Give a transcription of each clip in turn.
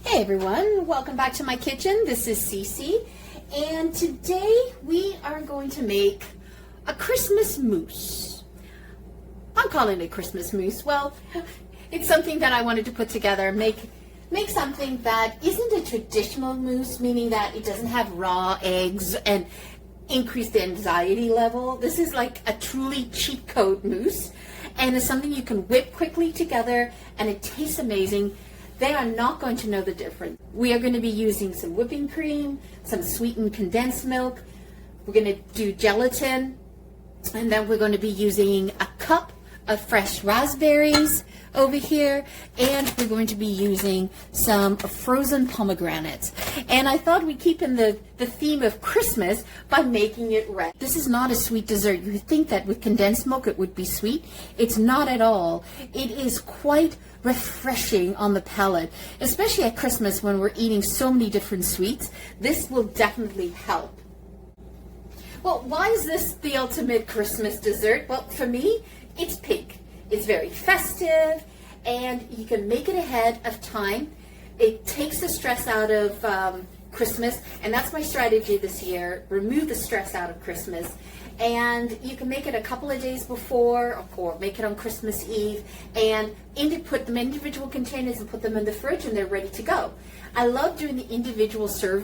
Hey everyone, welcome back to my kitchen. This is Cece, and today we are going to make a Christmas mousse. I'm calling it Christmas mousse. Well, it's something that I wanted to put together, make something that isn't a traditional mousse, meaning that it doesn't have raw eggs and increase the anxiety level. This is like a truly cheat code mousse, and it's something you can whip quickly together, and it tastes amazing. They are not going to know the difference. We are going to be using some whipping cream, some sweetened condensed milk. We're going to do gelatin, and then we're going to be using a cup of fresh raspberries over here, and we're going to be using some frozen pomegranates. And I thought we'd keep in the theme of Christmas by making it red. This is not a sweet dessert. You would think that with condensed milk it would be sweet. It's not at all. It is quite refreshing on the palate, especially at Christmas when we're eating so many different sweets. This will definitely help. Well, why is this the ultimate Christmas dessert? Well, for me, it's pink. It's very festive, and you can make it ahead of time. It takes the stress out of Christmas, and that's my strategy this year. Remove the stress out of Christmas. And you can make it a couple of days before, or make it on Christmas Eve, and put them in individual containers and put them in the fridge, and they're ready to go. I love doing the individual servings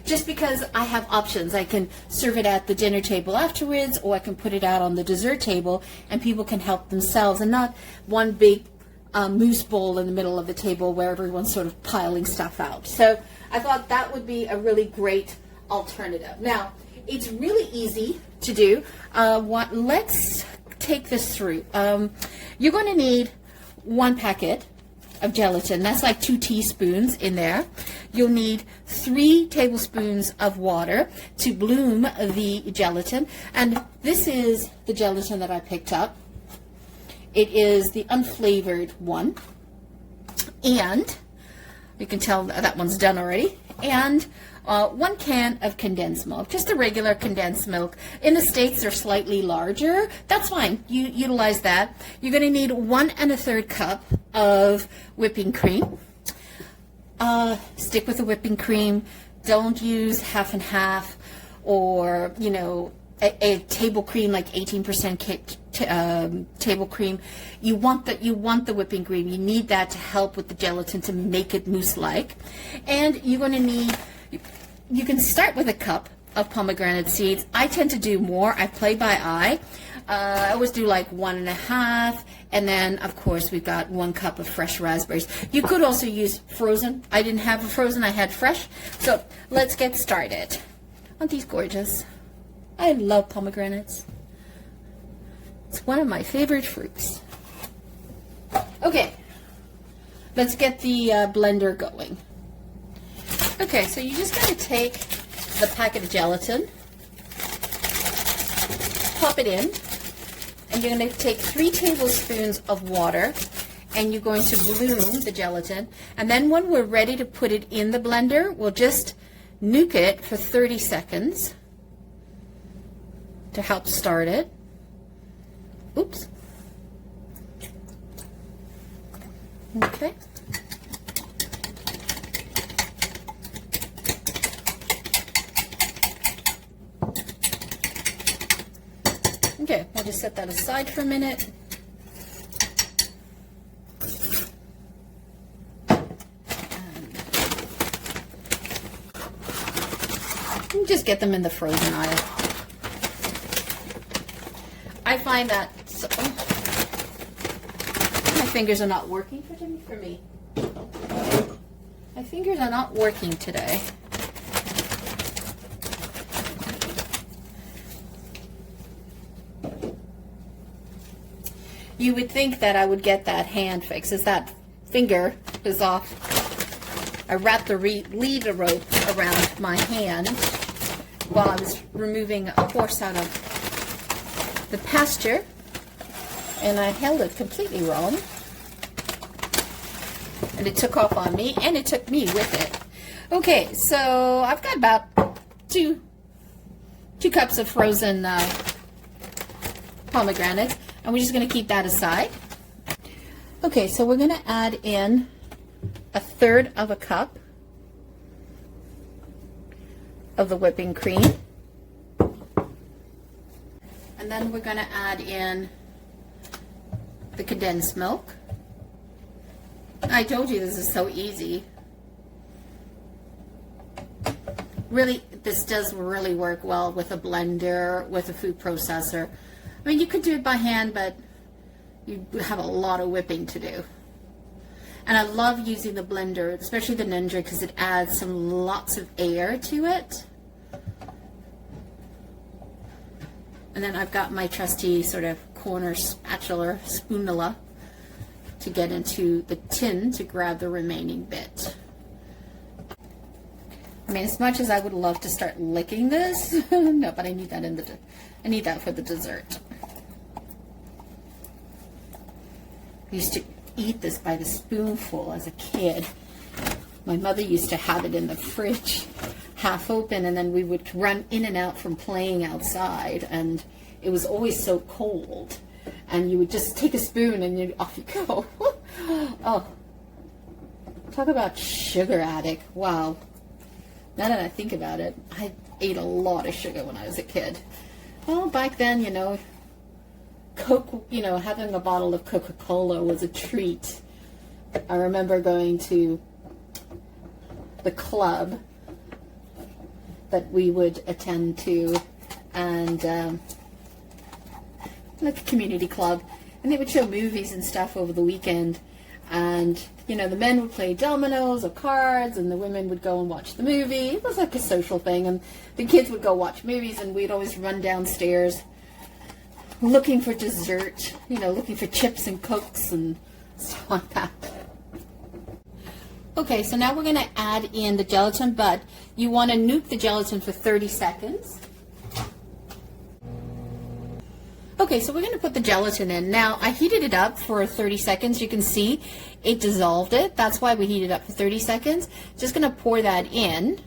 just because I have options. I can serve it at the dinner table afterwards, or I can put it out on the dessert table, and people can help themselves, and not one big mousse bowl in the middle of the table where everyone's sort of piling stuff out. So I thought that would be a really great alternative. Now, it's really easy to do. Let's take this through. You're going to need 1 packet of gelatin. That's like 2 teaspoons in there. You'll need 3 tablespoons of water to bloom the gelatin. And this is the gelatin that I picked up. It is the unflavored one. And you can tell that one's done already. And 1 can of condensed milk, just a regular condensed milk. In the States, they're slightly larger. That's fine. You utilize that. You're going to need 1 1/3 cup of whipping cream. Stick with the whipping cream. Don't use half and half, or a table cream, like 18% table cream. You want the whipping cream. You need that to help with the gelatin to make it mousse-like. And you're going to need. You can start with a cup of pomegranate seeds. I tend to do more. I play by eye. I always do like 1 1/2, and then of course we've got 1 cup of fresh raspberries. You could also use frozen. I didn't have a frozen. I had fresh. So let's get started. Aren't these gorgeous? I love pomegranates. It's one of my favorite fruits. Okay, let's get the blender going. Okay, so you're just going to take the packet of gelatin, pop it in, and you're going to take 3 tablespoons of water, and you're going to bloom the gelatin. And then when we're ready to put it in the blender, we'll just nuke it for 30 seconds to help start it. Oops. Okay. Okay, we'll just set that aside for a minute. And just get them in the frozen aisle. I find that my fingers are not working for me. My fingers are not working today. You would think that I would get that hand fixed, as that finger is off. I wrapped the leader rope around my hand while I was removing a horse out of the pasture, and I held it completely wrong, and it took off on me, and it took me with it. Okay, so I've got about two cups of frozen pomegranate, and we're just going to keep that aside. Okay, so we're going to add in 1/3 of a cup of the whipping cream. And then we're going to add in the condensed milk. I told you this is so easy. Really, this does really work well with a blender, with a food processor. I mean, you could do it by hand, but you have a lot of whipping to do. And I love using the blender, especially the Ninja, because it adds lots of air to it. And then I've got my trusty sort of corner spatula, spoonula, to get into the tin to grab the remaining bit. I mean, as much as I would love to start licking this, no, but I need that I need that for the dessert. I used to eat this by the spoonful as a kid. My mother used to have it in the fridge, half open, and then we would run in and out from playing outside, and it was always so cold. And you would just take a spoon and off you go. Oh, talk about sugar addict. Wow. Now that I think about it, I ate a lot of sugar when I was a kid. Well, back then, you know, Coke, you know, having a bottle of Coca-Cola was a treat. I remember going to the club that we would attend to, and like a community club, and they would show movies and stuff over the weekend, and you know, the men would play dominoes or cards, and the women would go and watch the movie. It was like a social thing, and the kids would go watch movies, and we'd always run downstairs looking for dessert, you know, looking for chips and cokes and stuff like that. Okay, so now we're going to add in the gelatin, but you want to nuke the gelatin for 30 seconds. Okay, so we're going to put the gelatin in. Now, I heated it up for 30 seconds. You can see it dissolved it. That's why we heated it up for 30 seconds. Just going to pour that in.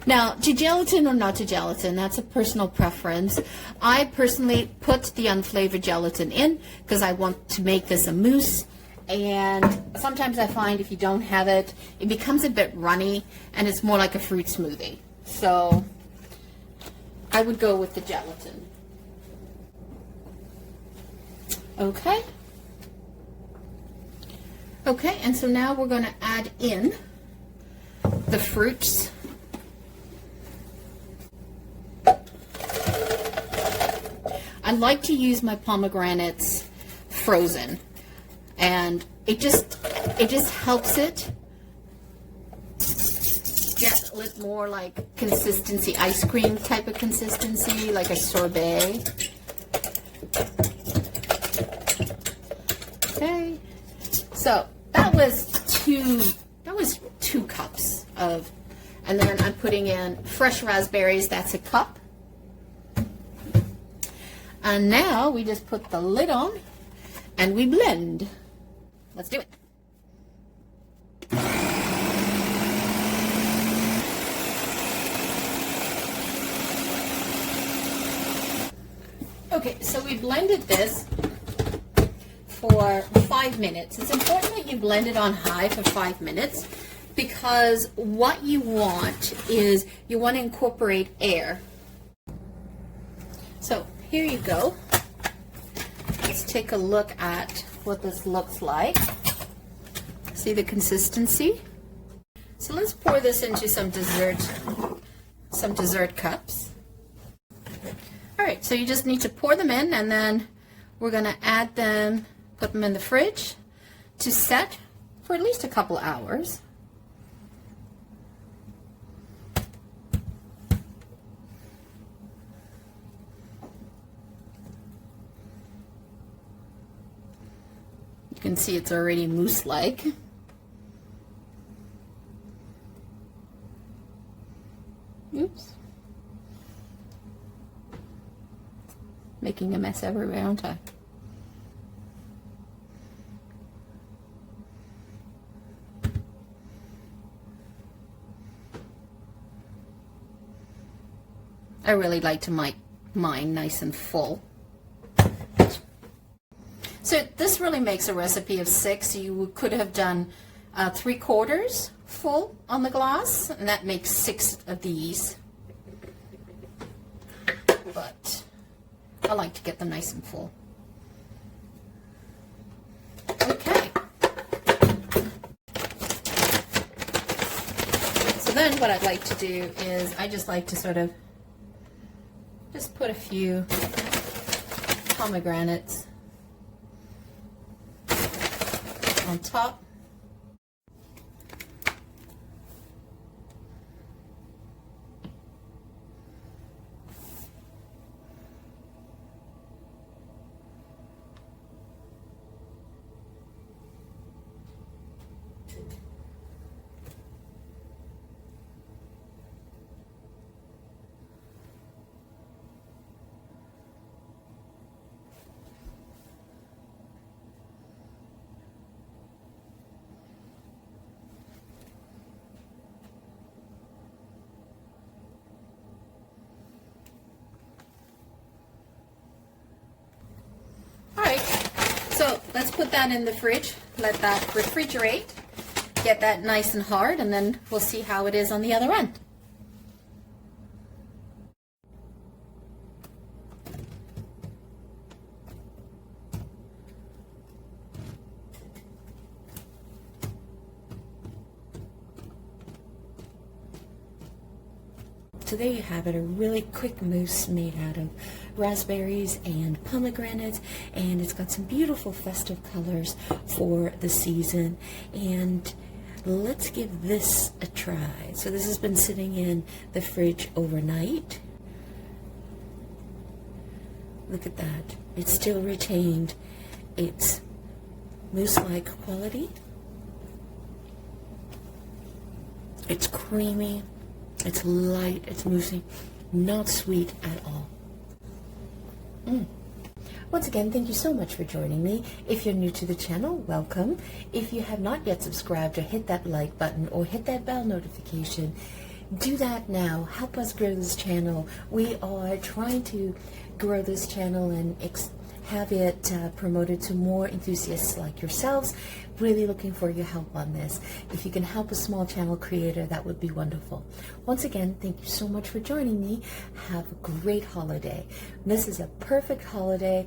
Now, to gelatin or not to gelatin, that's a personal preference. I personally put the unflavored gelatin in because I want to make this a mousse. And sometimes I find if you don't have it, it becomes a bit runny and it's more like a fruit smoothie. So I would go with the gelatin. Okay. Okay, and so now we're going to add in the fruits. I like to use my pomegranates frozen, and it just helps it get a little more like consistency, ice cream type of consistency, like a sorbet. Okay, so that was two cups of, and then I'm putting in fresh raspberries. That's a cup. And now we just put the lid on and we blend. Let's do it. Okay, so we blended this for 5 minutes. It's important that you blend it on high for 5 minutes because what you want is you want to incorporate air. So here you go. Let's take a look at what this looks like. See the consistency? So let's pour this into some dessert cups. All right, so you just need to pour them in, and then we're gonna add them, put them in the fridge to set for at least a couple hours. You can see it's already mousse-like. Oops. Making a mess everywhere, aren't I? I really like to make mine nice and full. So this really makes a recipe of 6. You could have done 3/4 full on the glass, and that makes 6 of these. But I like to get them nice and full. Okay. So then what I'd like to do is I just like to sort of just put a few pomegranates on top. So let's put that in the fridge, let that refrigerate, get that nice and hard, and then we'll see how it is on the other end. So there you have it, a really quick mousse made out of raspberries and pomegranates, and it's got some beautiful festive colors for the season. And let's give this a try. So this has been sitting in the fridge overnight. Look at that. It's still retained its mousse-like quality. It's creamy. It's light, it's moussey, not sweet at all. Once again, thank you so much for joining me. If you're new to the channel, welcome. If you have not yet subscribed, or hit that like button or hit that bell notification, do that now. Help us grow this channel. We are trying to grow this channel and have it promoted to more enthusiasts like yourselves. Really looking for your help on this. If you can help a small channel creator, that would be wonderful. Once again, thank you so much for joining me. Have a great holiday. This is a perfect holiday.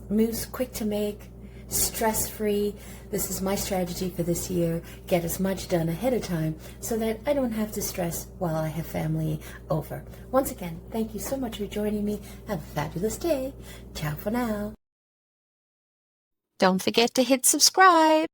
Mousse, quick to make, stress-free. This is my strategy for this year. Get as much done ahead of time so that I don't have to stress while I have family over. Once again, thank you so much for joining me. Have a fabulous day. Ciao for now. Don't forget to hit subscribe.